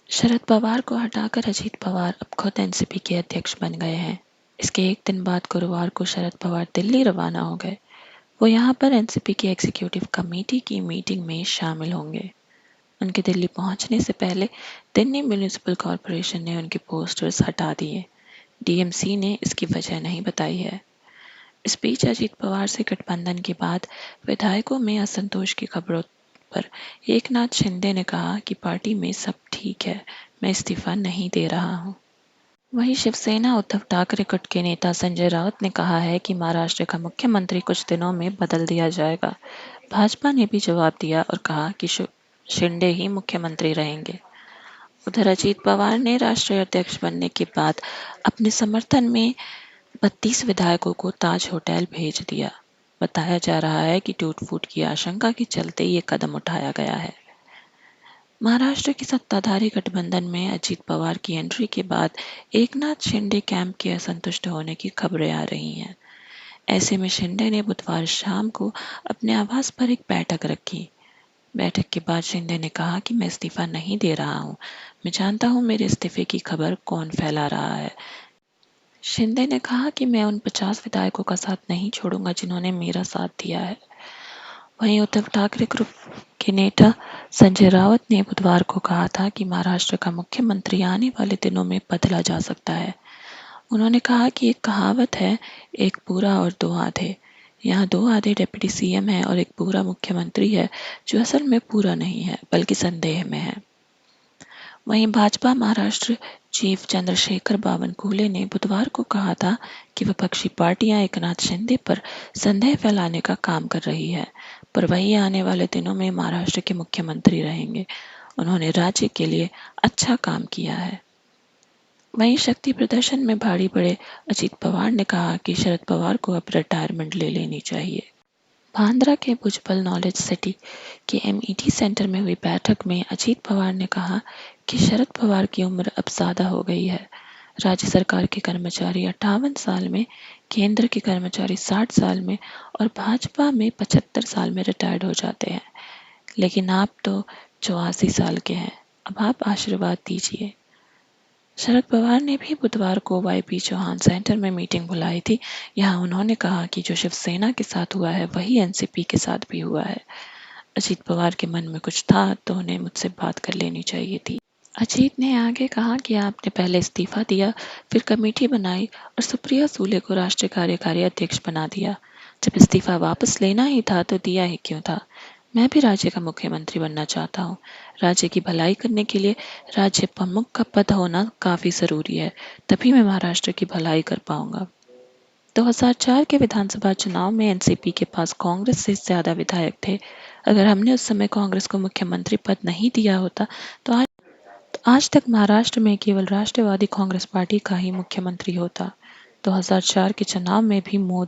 शरद पवार को हटाकर अजीत पवार अब खुद एनसीपी के अध्यक्ष बन गए हैं। इसके एक दिन बाद गुरुवार को शरद पवार दिल्ली रवाना हो गए। वो यहां पर एनसीपी की एग्जीक्यूटिव कमेटी की मीटिंग में शामिल होंगे। उनके दिल्ली पहुंचने से पहले दिल्ली म्यूनिसिपल कॉरपोरेशन ने उनके पोस्टर्स हटा दिए। डीएमसी ने इसकी वजह नहीं बताई है। इस बीच अजीत पवार से गठबंधन के बाद विधायकों में असंतोष की खबरों पर एकनाथ शिंदे ने कहा कि पार्टी में सब ठीक है, मैं इस्तीफा नहीं दे रहा हूं। वहीं शिवसेना उद्धव ठाकरे गुट के नेता संजय राउत ने कहा है कि महाराष्ट्र का मुख्यमंत्री कुछ दिनों में बदल दिया जाएगा। भाजपा ने भी जवाब दिया और कहा कि शिंदे ही मुख्यमंत्री रहेंगे। उधर अजीत पवार ने राष्ट्रीय अध्यक्ष बनने के बाद अपने समर्थन में 32 विधायकों को ताज होटल भेज दिया। बताया जा रहा है कि टूट फूट की आशंका के चलते ये कदम उठाया गया है। महाराष्ट्र की सत्ताधारी गठबंधन में अजीत पवार की एंट्री के बाद एकनाथ शिंदे कैंप के असंतुष्ट होने की खबरें आ रही हैं। ऐसे में शिंदे ने बुधवार शाम को अपने आवास पर एक बैठक रखी। बैठक के बाद शिंदे ने कहा कि मैं इस्तीफा नहीं दे रहा हूं। मैं जानता हूं मेरे इस्तीफे की खबर कौन फैला रहा है। शिंदे ने कहा कि मैं उन 50 विधायकों का साथ नहीं छोड़ूंगा जिन्होंने मेरा साथ दिया है। वहीं उद्धव ठाकरे ग्रुप के नेता संजय राउत ने बुधवार को कहा था कि महाराष्ट्र का मुख्यमंत्री आने वाले दिनों में बदला जा सकता है। उन्होंने कहा कि एक कहावत है, एक पूरा और दो आधे। यहाँ दो आधे डिप्टी सीएम है और एक पूरा मुख्यमंत्री है जो असल में पूरा नहीं है बल्कि संदेह में है। वहीं भाजपा महाराष्ट्र चीफ चंद्रशेखर बावनकुले ने बुधवार को कहा था कि विपक्षी पार्टियां एकनाथ शिंदे पर संदेह फैलाने का काम कर रही है, पर वही आने वाले दिनों में महाराष्ट्र के मुख्यमंत्री रहेंगे। उन्होंने राज्य के लिए अच्छा काम किया है। वहीं शक्ति प्रदर्शन में भारी पड़े अजीत पवार ने कहा कि शरद पवार को अब रिटायरमेंट ले लेनी चाहिए। बांद्रा के भुजबल नॉलेज सिटी के एमईटी सेंटर में हुई बैठक में अजीत पवार ने कहा कि शरद पवार की उम्र अब ज्यादा हो गई है। राज्य सरकार के कर्मचारी 58 साल में, केंद्र के कर्मचारी 60 साल में और भाजपा में 75 साल में रिटायर्ड हो जाते हैं, लेकिन आप तो 84 साल के हैं। अब आप आशीर्वाद दीजिए। शरद पवार ने भी बुधवार को वाईपी चौहान सेंटर में मीटिंग बुलाई थी। यहां उन्होंने कहा कि जो शिवसेना के साथ हुआ है वही एनसीपी के साथ भी हुआ है। अजीत पवार के मन में कुछ था तो उन्हें मुझसे बात कर लेनी चाहिए थी। अजीत ने आगे कहा कि आपने पहले इस्तीफा दिया, फिर कमेटी बनाई और सुप्रिया सूले को राष्ट्रीय कार्यकारी अध्यक्ष बना दिया। जब इस्तीफा वापस लेना ही था तो दिया ही क्यों था। मैं भी राज्य का मुख्यमंत्री बनना चाहता हूँ। राज्य की भलाई करने के लिए राज्य प्रमुख का पद होना काफी जरूरी है, तभी मैं महाराष्ट्र की भलाई कर पाऊंगा। 2004 के विधानसभा चुनाव में एनसीपी के पास कांग्रेस से ज्यादा विधायक थे। अगर हमने उस समय कांग्रेस को मुख्यमंत्री पद नहीं दिया होता तो आज तक महाराष्ट्र में केवल राष्ट्रवादी कांग्रेस पार्टी का ही मुख्यमंत्री होता। 2004 के चुनाव में भी मोदी